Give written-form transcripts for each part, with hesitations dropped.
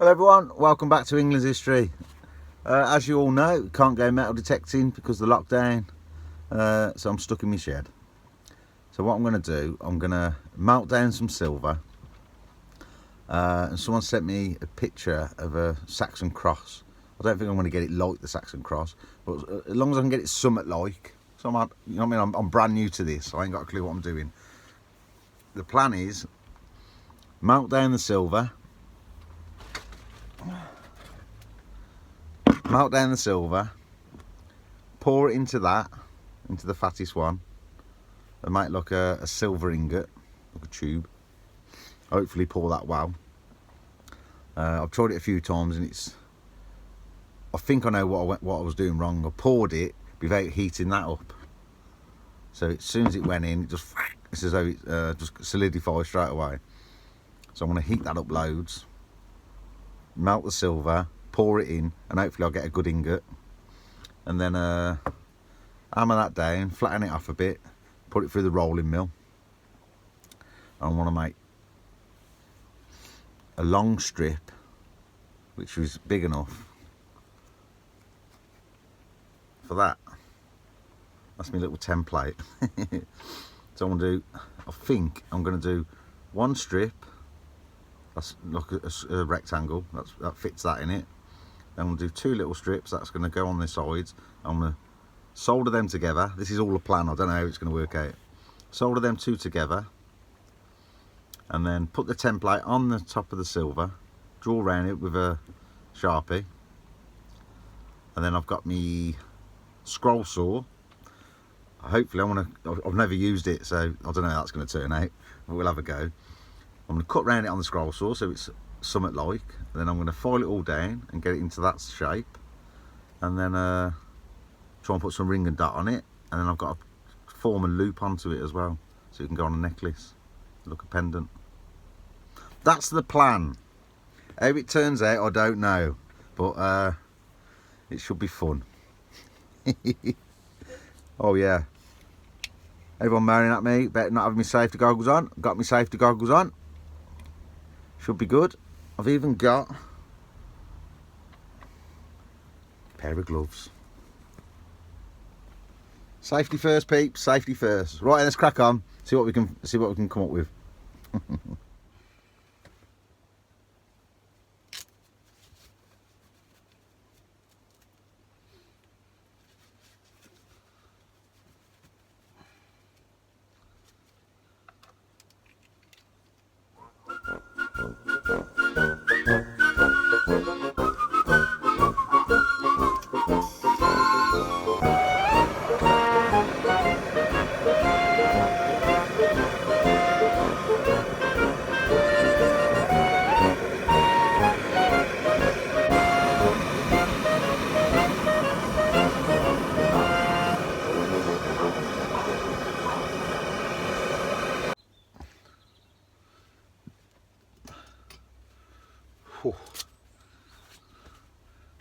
Hello everyone, welcome back to England's history. As you all know, can't go metal detecting because of the lockdown, so I'm stuck in my shed. So what I'm going to do, I'm going to melt down some silver, and someone sent me a picture of a SAXON CROSS. I don't think I'm going to get it like the SAXON CROSS, but as long as I can get it somewhat like. So you know what I mean, I'm brand new to this, so I ain't got a clue what I'm doing. The plan is, melt down the silver, pour it into the fattest one, and make like a silver ingot, like a tube. Hopefully pour that well. I've tried it a few times and I think I know what I was doing wrong. I poured it without heating that up. So as soon as it went in, it's as though it just solidifies straight away. So I'm going to heat that up loads, melt the silver, pour it in, and hopefully I'll get a good ingot. And then hammer that down, flatten it off a bit, put it through the rolling mill. I want to make a long strip, which was big enough for that. That's my little template. So I think I'm going to do one strip. That's like a rectangle. That fits that in it. Then we'll do two little strips. That's going to go on the sides. I'm going to solder them together. This is all a plan. I don't know how it's going to work out. Solder them two together, and then put the template on the top of the silver. Draw around it with a Sharpie, and then I've got me scroll saw. Hopefully, I've never used it, so I don't know how that's going to turn out. But we'll have a go. I'm going to cut round it on the scroll saw so it's somewhat like. Then I'm going to file it all down and get it into that shape, and then try and put some ring and dot on it. And then I've got to form a loop onto it as well, so it can go on a necklace, look a pendant. That's the plan. How it turns out, I don't know, but it should be fun. Oh yeah. Everyone moaning at me, better not have my safety goggles on. Got my safety goggles on. Should be good. I've even got a pair of gloves. Safety first, peeps. Safety first. Right, let's crack on. See what we can come up with.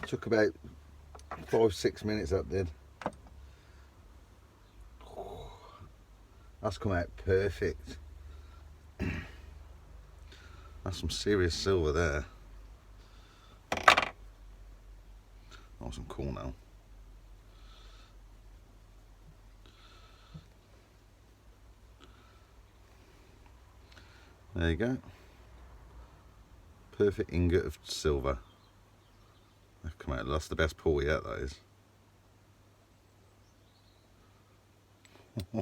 Took about 5-6 minutes, that did. That's come out perfect. That's some serious silver there. Nice and cool now. There you go. Perfect ingot of silver. Come out, that's the best pour yet, that is.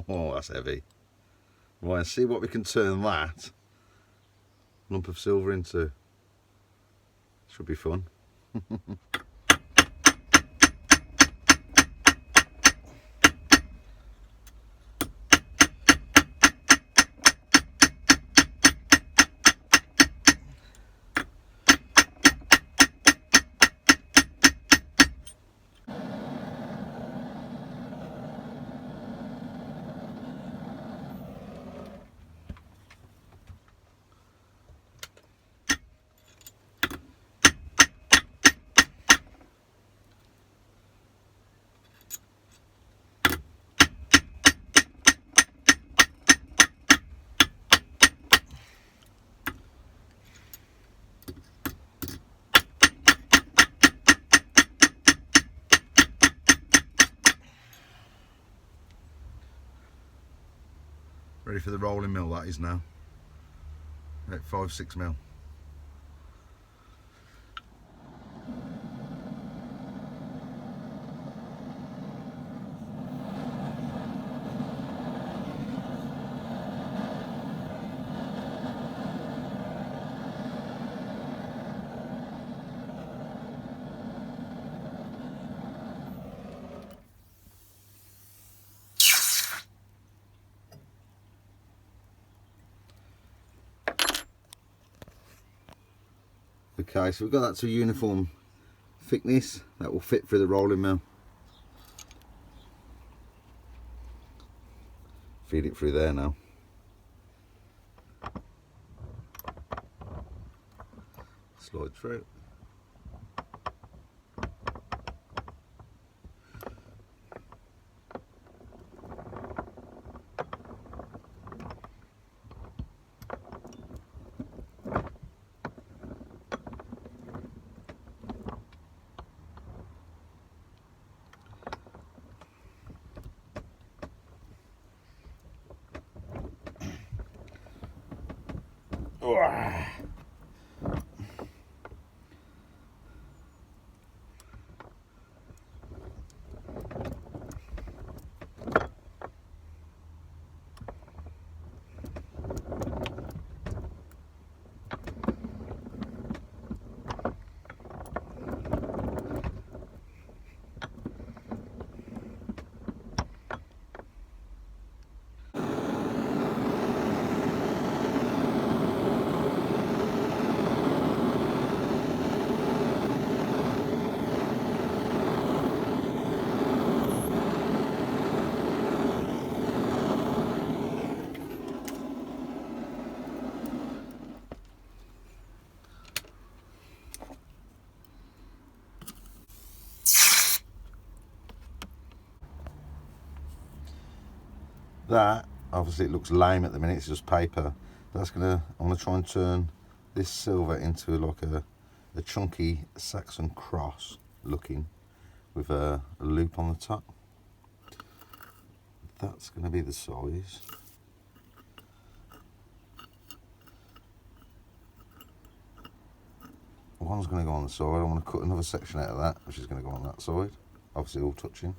Oh, that's heavy. Right, see what we can turn that lump of silver into. Should be fun. Ready for the rolling mill, that is now. About 5-6 mil. Okay, so we've got that to a uniform thickness that will fit through the rolling mill. Feed it through there now. Slide through. That, obviously it looks lame at the minute, it's just paper. That's I'm gonna try and turn this silver into like a chunky SAXON CROSS looking with a loop on the top. That's gonna be the size. One's gonna go on the side. I want to cut another section out of that, which is gonna go on that side. Obviously all touching.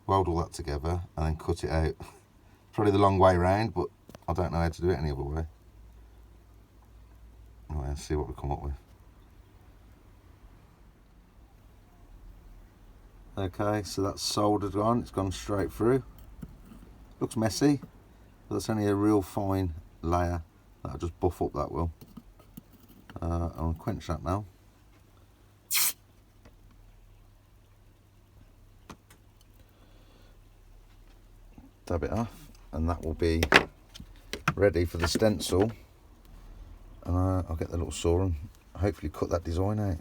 Weld all that together and then cut it out. Probably the long way round, but I don't know how to do it any other way. Right, let's see what we come up with. Okay, so that's soldered on, it's gone straight through. Looks messy, but that's only a real fine layer. That'll just buff up, that will. I'll quench that now. Dab it off, and that will be ready for the stencil. And I'll get the little saw and hopefully cut that design out.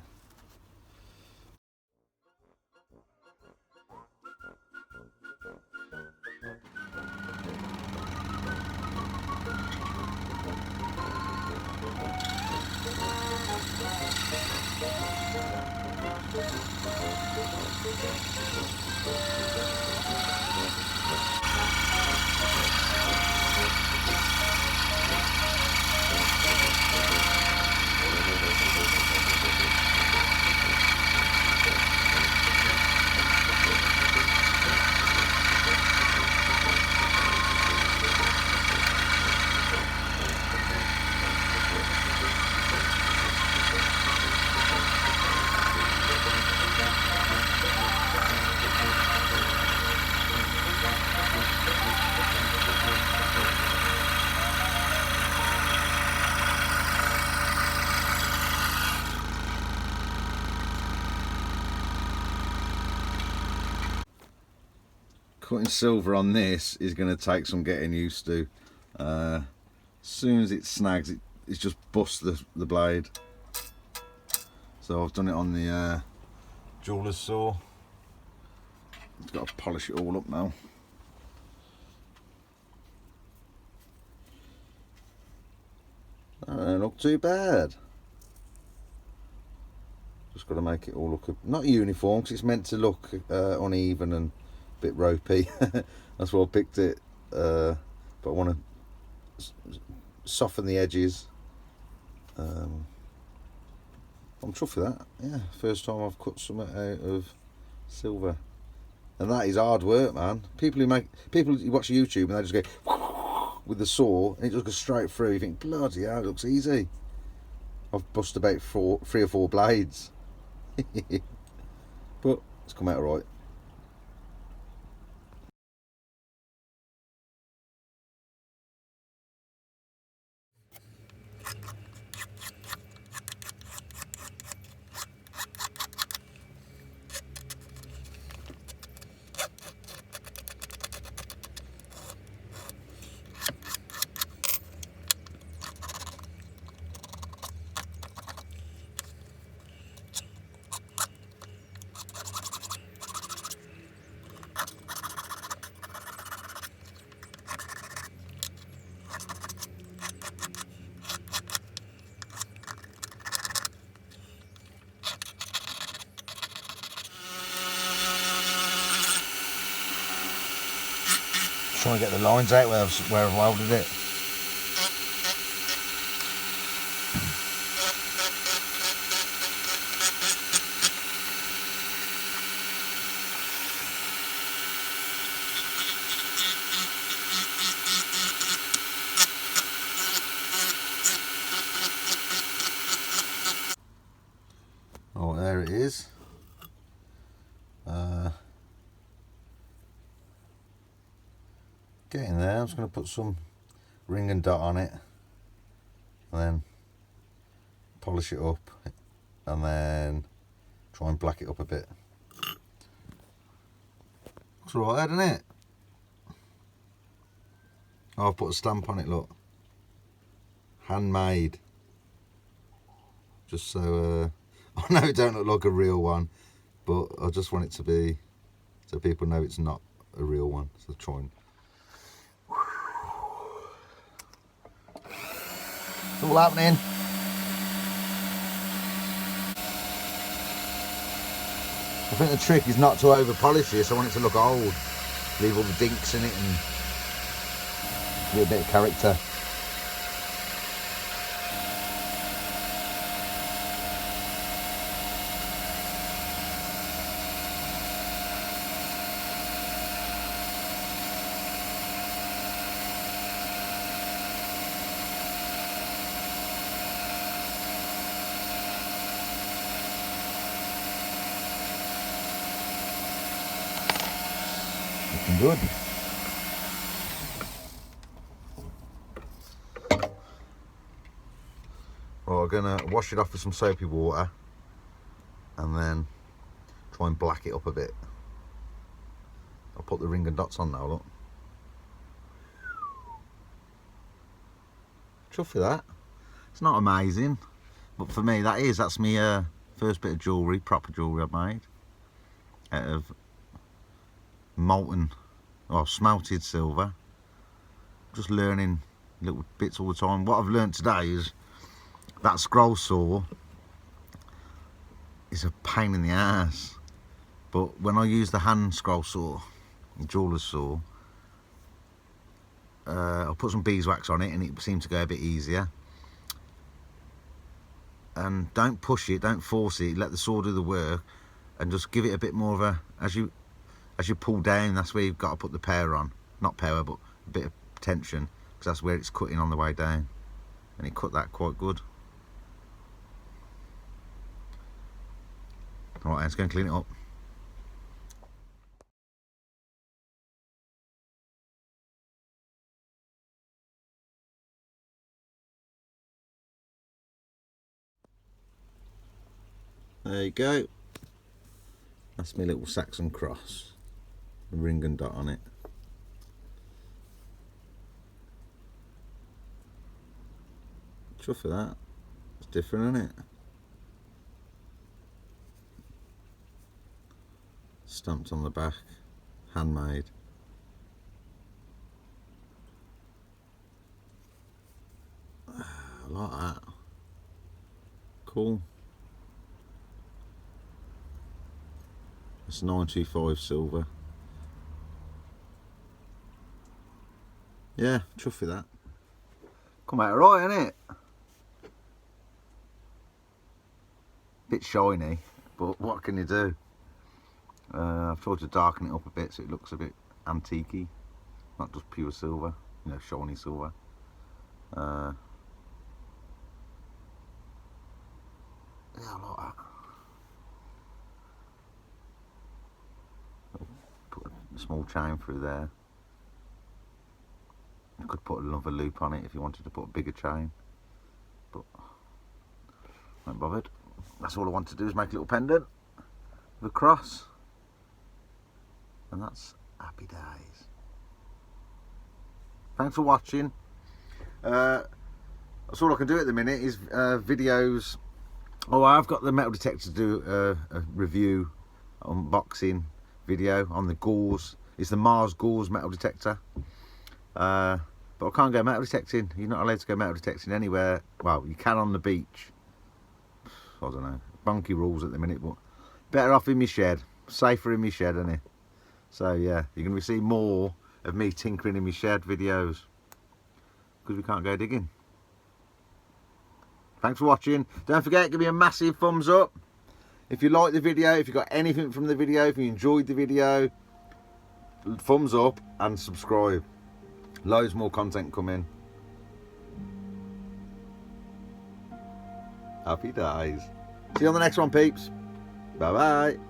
Cutting silver on this is going to take some getting used to. As soon as it snags, it's just bust the blade. So I've done it on the jeweller's saw. It's got to polish it all up now. That don't look too bad. Just got to make it all look not uniform, because it's meant to look uneven and a bit ropey. That's why I picked it. But I want to soften the edges. I'm chuffed with that. Yeah, first time I've cut something out of silver, and that is hard work, man. People who watch YouTube and they just go with the saw and it just goes straight through. You think, bloody hell, it looks easy. I've busted about 3 or 4 blades. But it's come out alright. Trying to get the lines out where I've welded it. Oh, there it is. Getting there. I'm just going to put some ring and dot on it, and then polish it up, and then try and black it up a bit. Looks alright, doesn't it? Oh, I've put a stamp on it, look. Handmade. Just so, I know it don't look like a real one, but I just want it to be, so people know it's not a real one. So try and... It's all happening. I think the trick is not to over polish this. I want it to look old. Leave all the dinks in it and give it a bit of character. Looking good. Well, I'm gonna wash it off with some soapy water and then try and black it up a bit. I'll put the ring and dots on now, look. Chuffed with that. It's not amazing, but for me that's my first bit of jewellery, proper jewellery I've made out of molten or smelted silver. Just learning little bits all the time. What I've learned today is that scroll saw is a pain in the ass, but when I use the hand scroll saw, the jeweller's saw, I'll put some beeswax on it and it seems to go a bit easier. And don't push it, don't force it, let the saw do the work, and just give it a bit more of a, as you pull down, that's where you've got to put the power on. Not power, but a bit of tension, because that's where it's cutting on the way down. And it cut that quite good. Alright, let's go and clean it up. There you go. That's my little SAXON CROSS. A ring and dot on it. Chuff for that. It's different, isn't it? Stamped on the back. Handmade. I like that. Cool. It's 925 silver. Yeah, chuffy that. Come out right, isn't it? Bit shiny, but what can you do? I've tried to darken it up a bit so it looks a bit antique-y, not just pure silver, you know, shiny silver. Yeah, I like that. Put a small chain through there. You could put another loop on it if you wanted to put a bigger chain, but I ain't bothered. That's all I want to do is make a little pendant with a cross, and that's happy days. Thanks for watching. That's all I can do at the minute is videos. Oh, I've got the metal detector to do a review, unboxing video on the gauze. It's the Mars gauze metal detector. But I can't go metal detecting. You're not allowed to go metal detecting anywhere. Well, you can on the beach. I don't know. Bunky rules at the minute, but better off in my shed. Safer in my shed, isn't it? So yeah, you're going to see more of me tinkering in my shed videos because we can't go digging. Thanks for watching. Don't forget, give me a massive thumbs up if you like the video, if you got anything from the video, if you enjoyed the video. Thumbs up and subscribe. Loads more content coming. Happy days. See you on the next one, peeps. Bye bye.